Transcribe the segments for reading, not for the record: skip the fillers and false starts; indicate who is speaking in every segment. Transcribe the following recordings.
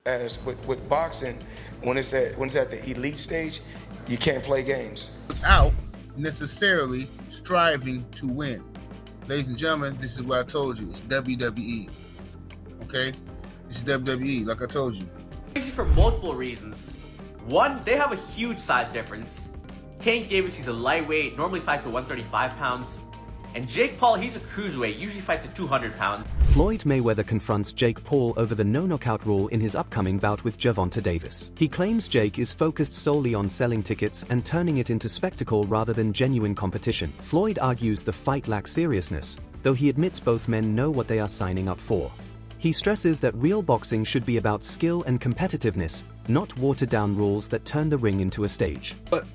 Speaker 1: as with boxing, when it's at the elite stage, you can't play games
Speaker 2: without necessarily striving to win. Ladies and gentlemen, this is what I told you. It's WWE. Okay? This is WWE, like I told you.
Speaker 3: Crazy for multiple reasons. One, they have a huge size difference. Tank Davis, he's a lightweight, normally fights at 135 pounds. And Jake Paul, he's a cruiserweight, usually fights at 200 pounds.
Speaker 4: Floyd Mayweather confronts Jake Paul over the no-knockout rule in his upcoming bout with Gervonta Davis. He claims Jake is focused solely on selling tickets and turning it into spectacle rather than genuine competition. Floyd argues the fight lacks seriousness, though he admits both men know what they are signing up for. He stresses that real boxing should be about skill and competitiveness, not watered-down rules that turn the ring into a stage.
Speaker 5: But,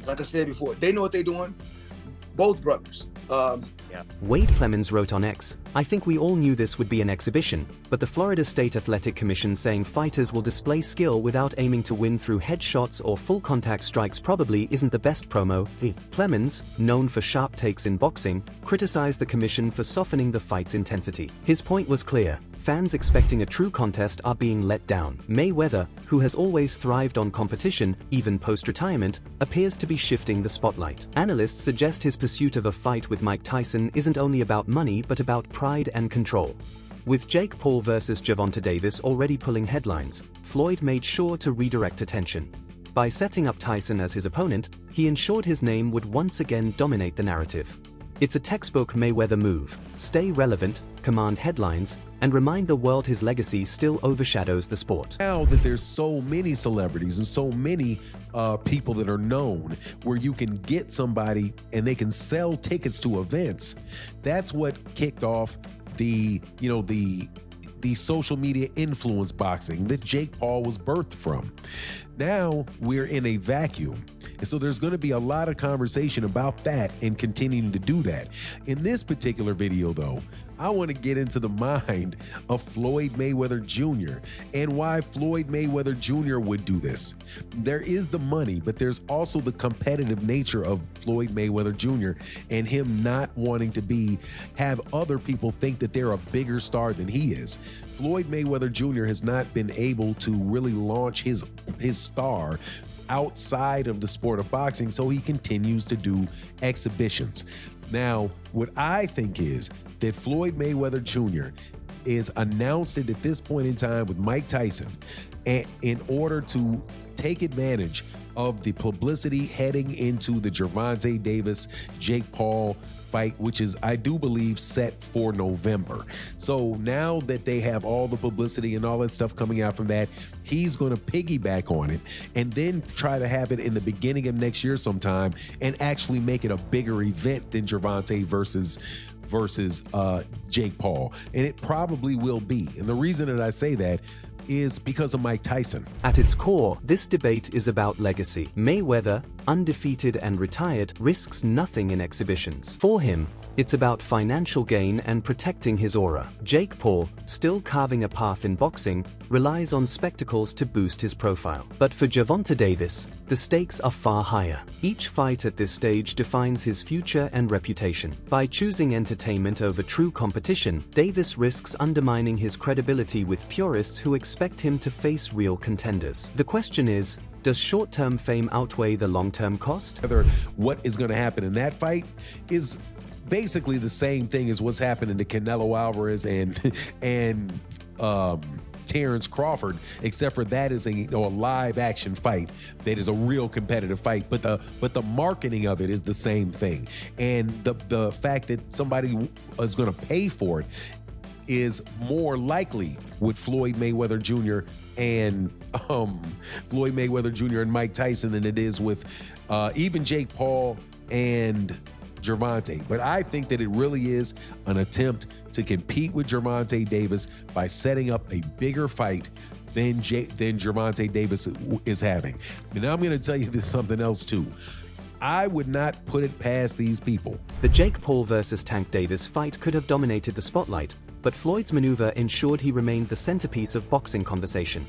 Speaker 5: like I said before, they know what they're doing, both brothers.
Speaker 4: Wade Clemens wrote on X, "I think we all knew this would be an exhibition, but the Florida State Athletic Commission saying fighters will display skill without aiming to win through headshots or full contact strikes probably isn't the best promo." Clemens, known for sharp takes in boxing, criticized the commission for softening the fight's intensity. His point was clear. Fans expecting a true contest are being let down. Mayweather, who has always thrived on competition, even post-retirement, appears to be shifting the spotlight. Analysts suggest his pursuit of a fight with Mike Tyson isn't only about money but about pride and control. With Jake Paul versus Gervonta Davis already pulling headlines, Floyd made sure to redirect attention. By setting up Tyson as his opponent, he ensured his name would once again dominate the narrative. It's a textbook Mayweather move: stay relevant, command headlines, and remind the world his legacy still overshadows the sport.
Speaker 6: Now that there's so many celebrities and so many people that are known, where you can get somebody and they can sell tickets to events, that's what kicked off the social media influence boxing that Jake Paul was birthed from. Now we're in a vacuum. And so there's going to be a lot of conversation about that and continuing to do that. In this particular video, though, I want to get into the mind of Floyd Mayweather Jr. and why Floyd Mayweather Jr. would do this. There is the money, but there's also the competitive nature of Floyd Mayweather Jr. and him not wanting to have other people think that they're a bigger star than he is. Floyd Mayweather Jr. has not been able to really launch his star outside of the sport of boxing, so he continues to do exhibitions. Now, what I think is that Floyd Mayweather Jr. is announced it at this point in time with Mike Tyson in order to take advantage of the publicity heading into the Gervonta Davis, Jake Paul fight, which is, I do believe, set for November. So now that they have all the publicity and all that stuff coming out from that, he's going to piggyback on it and then try to have it in the beginning of next year sometime and actually make it a bigger event than Gervonta versus Jake Paul. And it probably will be. And the reason that I say that is because of Mike Tyson.
Speaker 4: At its core, this debate is about legacy. Mayweather, undefeated and retired, risks nothing in exhibitions. For him, it's about financial gain and protecting his aura. Jake Paul, still carving a path in boxing, relies on spectacles to boost his profile. But for Gervonta Davis, the stakes are far higher. Each fight at this stage defines his future and reputation. By choosing entertainment over true competition, Davis risks undermining his credibility with purists who expect him to face real contenders. The question is, does short-term fame outweigh the long-term cost?
Speaker 6: What is going to happen in that fight is basically the same thing as what's happening to Canelo Alvarez and Terrence Crawford, except for that is a live action fight that is a real competitive fight, but the marketing of it is the same thing, and the fact that somebody is going to pay for it is more likely with Floyd Mayweather Jr. and Mike Tyson than it is with even Jake Paul and Gervonta. But I think that it really is an attempt to compete with Gervonta Davis by setting up a bigger fight than Gervonta Davis is having. And I'm going to tell you this something else too. I would not put it past these people.
Speaker 4: The Jake Paul versus Tank Davis fight could have dominated the spotlight, but Floyd's maneuver ensured he remained the centerpiece of boxing conversation.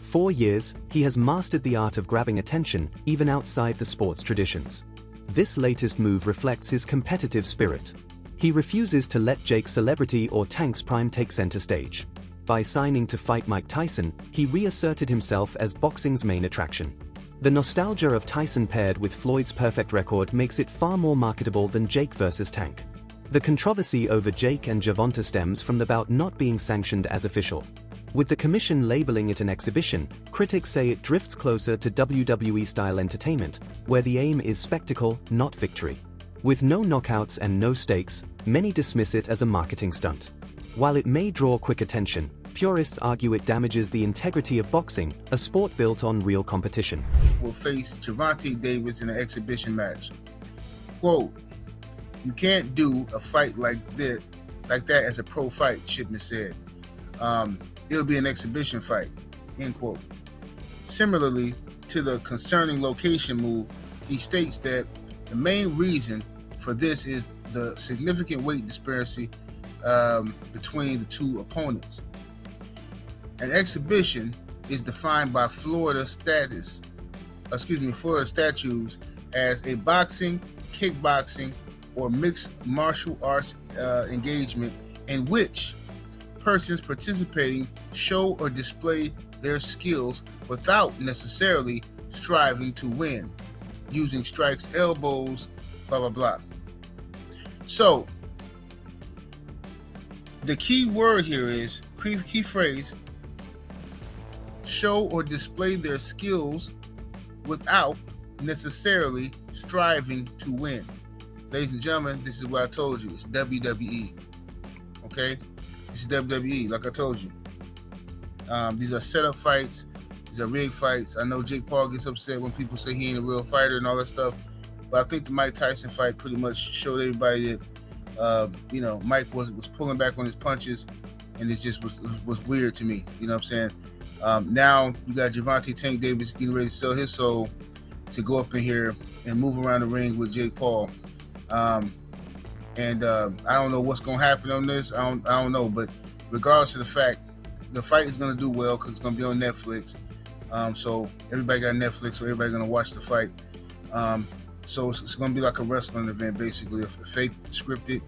Speaker 4: 4 years, he has mastered the art of grabbing attention, even outside the sport's traditions. This latest move reflects his competitive spirit. He refuses to let Jake's celebrity or Tank's prime take center stage. by signing to fight Mike Tyson, he reasserted himself as boxing's main attraction. The nostalgia of Tyson paired with Floyd's perfect record makes it far more marketable than Jake versus Tank. The controversy over Jake and Gervonta stems from the bout not being sanctioned as official. With the commission labeling it an exhibition, critics say it drifts closer to WWE-style entertainment, where the aim is spectacle, not victory. With no knockouts and no stakes, many dismiss it as a marketing stunt. While it may draw quick attention, purists argue it damages the integrity of boxing, a sport built on real competition.
Speaker 2: Will face Gervonta Davis in an exhibition match. Quote, "You can't do a fight like that as a pro fight," Shipman said. It'll be an exhibition fight, end quote. Similarly to the concerning location move, he states that the main reason for this is the significant weight disparity between the two opponents. An exhibition is defined by Florida statutes as a boxing, kickboxing, or mixed martial arts engagement in which persons participating show or display their skills without necessarily striving to win, using strikes, elbows, blah, blah, blah. So, the key word here is, key phrase, show or display their skills without necessarily striving to win. Ladies and gentlemen, this is what I told you. It's WWE. Okay? This is WWE, like I told you. These are setup fights. These are rigged fights. I know Jake Paul gets upset when people say he ain't a real fighter and all that stuff. But I think the Mike Tyson fight pretty much showed everybody that, Mike was pulling back on his punches, and it just was weird to me. You know what I'm saying? Now you got Gervonta Tank Davis getting ready to sell his soul to go up in here and move around the ring with Jake Paul. And I don't know what's going to happen on this. I don't know. But regardless of the fact, the fight is going to do well because it's going to be on Netflix. So everybody got Netflix, so everybody's going to watch the fight. So it's going to be like a wrestling event, basically, a fake scripted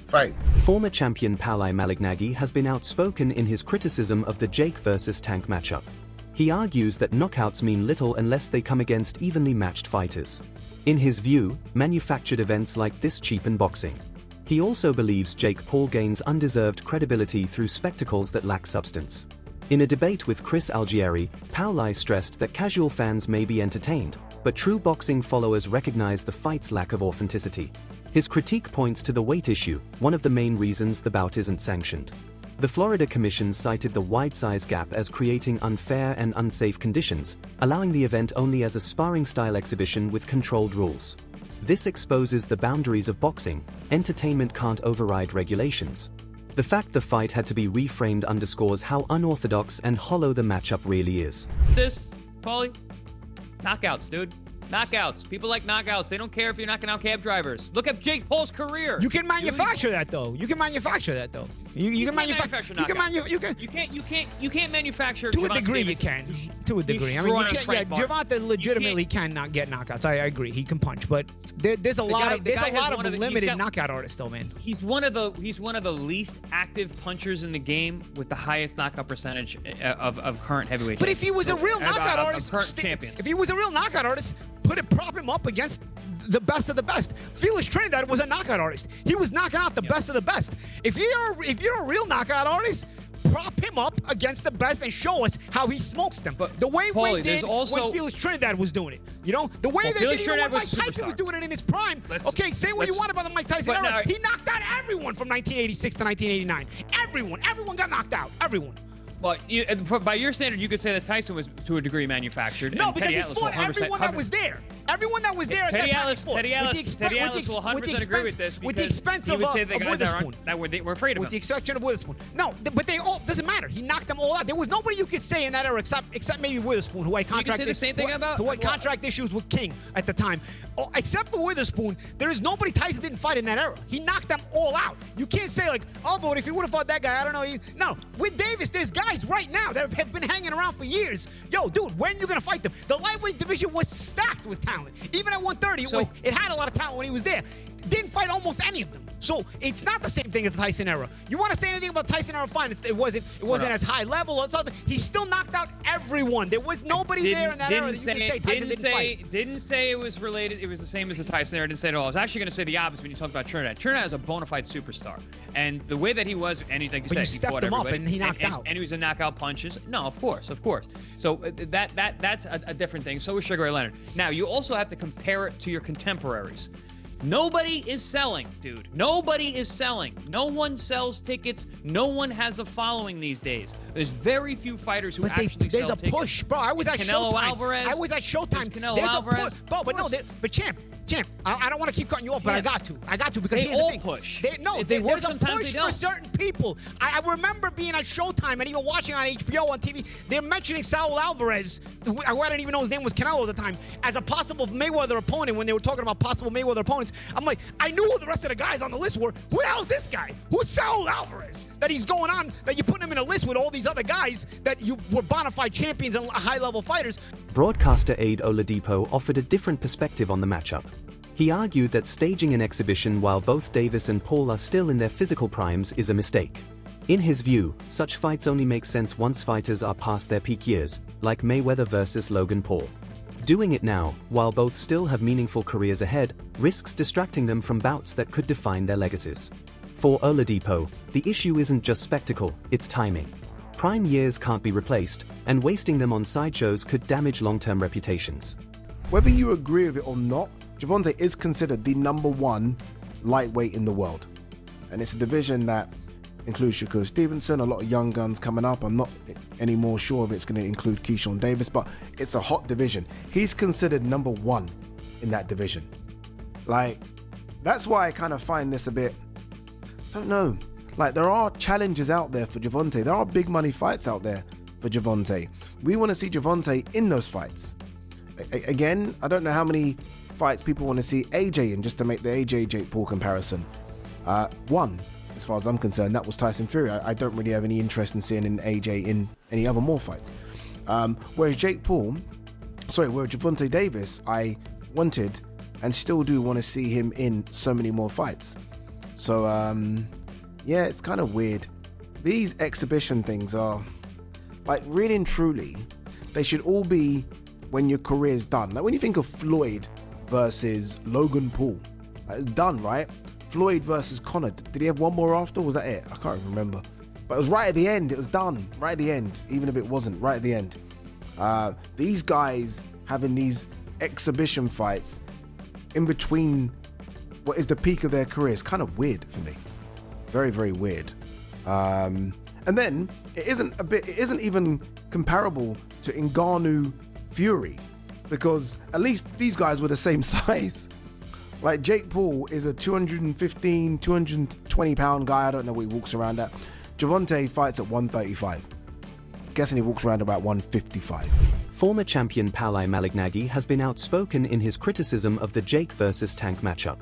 Speaker 2: fight.
Speaker 4: Former champion Pauli Malignaggi has been outspoken in his criticism of the Jake versus Tank matchup. He argues that knockouts mean little unless they come against evenly matched fighters. In his view, manufactured events like this cheapen boxing. He also believes Jake Paul gains undeserved credibility through spectacles that lack substance. In a debate with Chris Algieri, Pauli stressed that casual fans may be entertained, but true boxing followers recognize the fight's lack of authenticity. His critique points to the weight issue, one of the main reasons the bout isn't sanctioned. The Florida Commission cited the wide size gap as creating unfair and unsafe conditions, allowing the event only as a sparring-style exhibition with controlled rules. This exposes the boundaries of boxing. Entertainment can't override regulations. The fact the fight had to be reframed underscores how unorthodox and hollow the matchup really is.
Speaker 7: This, Paulie, knockouts, dude. Knockouts. People like knockouts. They don't care if you're knocking out cab drivers. Look at Jake Paul's career.
Speaker 8: You can manufacture that though. You can manufacture that though. You can manufacture.
Speaker 7: You can't manufacture.
Speaker 8: To a
Speaker 7: Gervonta
Speaker 8: degree,
Speaker 7: Davis.
Speaker 8: you can. To a degree. I mean, you can't. Yeah,
Speaker 7: Gervonta
Speaker 8: Gervonta legitimately cannot get knockouts. I agree. He can punch, but there's a lot of limited knockout artists though, man.
Speaker 7: He's one of the least active punchers in the game with the highest knockout percentage of current heavyweight.
Speaker 8: But if he was a real knockout artist,
Speaker 7: if
Speaker 8: he was a real knockout artist, prop him up against the best of the best. Felix Trinidad was a knockout artist. He was knocking out the best of the best. If you're a real knockout artist, prop him up against the best and show us how he smokes them. But the way we did when Felix Trinidad was doing it. You know? The way they did when Mike Tyson was doing it in his prime. Say what you want about the Mike Tyson era. He knocked out everyone from 1986 to 1989. Everyone got knocked out. Everyone.
Speaker 7: Well, by your standard, you could say that Tyson was, to a degree, manufactured.
Speaker 8: No, because he fought everyone that was there. Everyone that was there at that time fought.
Speaker 7: Teddy Ellis will 100% agree with this.
Speaker 8: With the expense of
Speaker 7: Witherspoon. That were afraid of him.
Speaker 8: With the exception of Witherspoon. No, but they all, doesn't matter. He knocked them all out. There was nobody you could say in that era except maybe Witherspoon, who had contract issues with King at the time. Except for Witherspoon, there is nobody Tyson didn't fight in that era. He knocked them all out. You can't say like, oh, but if he would have fought that guy, I don't know. No, with Davis, there's guys right now that have been hanging around for years. Yo, dude, when are you going to fight them? The lightweight division was stacked with talent. Even at 130, it had a lot of talent when he was there. Didn't fight almost any of them. So it's not the same thing as the Tyson era. You want to say anything about Tyson era? Fine. It wasn't as high level or something. He still knocked out everyone. There was nobody there in that era that you could say Tyson didn't fight.
Speaker 7: Didn't say it was related. It was the same as the Tyson era. Didn't say it at all. I was actually going to say the opposite when you talk about Trinidad. Trinidad is a bona fide superstar, and the way that he was, and like you said, he
Speaker 8: stepped him up and he knocked out.
Speaker 7: And he was a knockout punches. No, of course. So that's a different thing. So is Sugar Ray Leonard. Now you also have to compare it to your contemporaries. Nobody is selling, dude. Nobody is selling. No one sells tickets. No one has a following these days. There's very few fighters who actually sell tickets.
Speaker 8: There's a push, bro. I was at Showtime. I was at Showtime. There's a push, bro. But champ. I don't want to keep cutting you off, but I got to because here's the thing.
Speaker 7: Push.
Speaker 8: There's a push for certain people. I remember being at Showtime and even watching on HBO on TV. They're mentioning Saul Alvarez, who I didn't even know his name was Canelo at the time, as a possible Mayweather opponent. When they were talking about possible Mayweather opponents, I'm like, I knew who the rest of the guys on the list were. Who the hell is this guy? Who's Saul Alvarez? That he's going on, that you're putting him in a list with all these other guys that you were bona fide champions and high-level fighters.
Speaker 4: Broadcaster Aid Oladipo offered a different perspective on the matchup. He argued that staging an exhibition while both Davis and Paul are still in their physical primes is a mistake. In his view, such fights only make sense once fighters are past their peak years, like Mayweather versus Logan Paul. Doing it now, while both still have meaningful careers ahead, risks distracting them from bouts that could define their legacies. For Oladipo, the issue isn't just spectacle, it's timing. Prime years can't be replaced, and wasting them on sideshows could damage long-term reputations.
Speaker 9: Whether you agree with it or not, Gervonta is considered the #1 lightweight in the world. And it's a division that includes Shakur Stevenson, a lot of young guns coming up. I'm not any more sure if it's going to include Keyshawn Davis, but it's a hot division. He's considered #1 in that division. Like, that's why I kind of find this a bit, I don't know. Like, there are challenges out there for Gervonta. There are big money fights out there for Gervonta. We want to see Gervonta in those fights. Again, I don't know how many fights people want to see AJ in, just to make the AJ Jake Paul comparison. One, as far as I'm concerned, that was Tyson Fury. I don't really have any interest in seeing an AJ in any other more fights. Whereas Gervonta Davis, I wanted and still do want to see him in so many more fights. So yeah, it's kind of weird. These exhibition things are, like, really and truly, they should all be when your career's done. Like, when you think of Floyd versus Logan Paul, it's done, right? Floyd versus Conor, did he have one more after? Was that it? I can't even remember. But it was right at the end. It was done right at the end, even if it wasn't, right at the end. These guys having these exhibition fights in between what is the peak of their career is kind of weird for me. Very, very weird. And then it isn't even comparable to Ngannou Fury, because at least these guys were the same size. Like, Jake Paul is a 215, 220 pound guy. I don't know what he walks around at. Gervonta fights at 135. I'm guessing he walks around about 155.
Speaker 4: Former champion Pauli Malignaggi has been outspoken in his criticism of the Jake versus Tank matchup.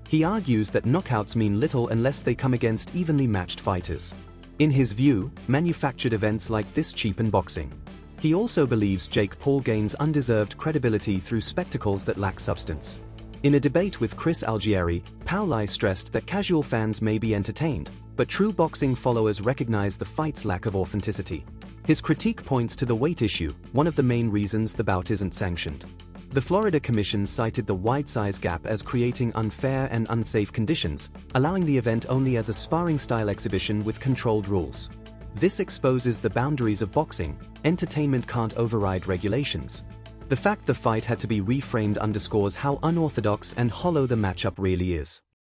Speaker 4: He argues that knockouts mean little unless they come against evenly matched fighters. In his view, manufactured events like this cheapen boxing. He also believes Jake Paul gains undeserved credibility through spectacles that lack substance. In a debate with Chris Algieri, Pauli stressed that casual fans may be entertained, but true boxing followers recognize the fight's lack of authenticity. His critique points to the weight issue, one of the main reasons the bout isn't sanctioned. The Florida Commission cited the wide size gap as creating unfair and unsafe conditions, allowing the event only as a sparring-style exhibition with controlled rules. This exposes the boundaries of boxing. Entertainment can't override regulations. The fact the fight had to be reframed underscores how unorthodox and hollow the matchup really is.